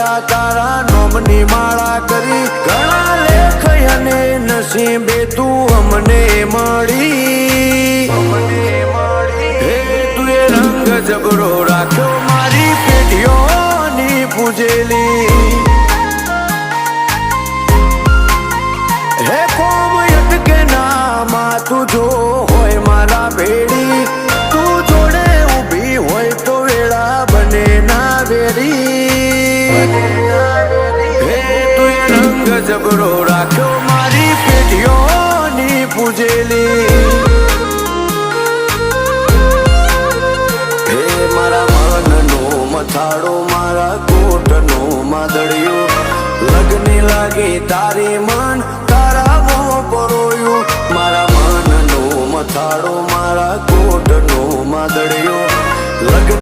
વેળા તારા નોમની માળા કરી ઘણા લેખ અને નસીબે તું અમને મળી હે તું એ રંગ જબરો રાખ્યો મારી પેઢીઓની પૂજેલી હે કોમ અટકે ના તું જો હોય મારા ભેડી તું જોડે ઊભી હોય તો વેળા બને ના વેરી હે તું એ રંગ જબરો રાખ્યો મારી પેઢીઓની પૂજેલી હે મારા મનનો મથાળો મારા કોટનો માદળિયો લગની લાગી તારી મન તારા મોં પરોયું મારા મનનો મથાળો મારા કોટનો માદળિયો લગ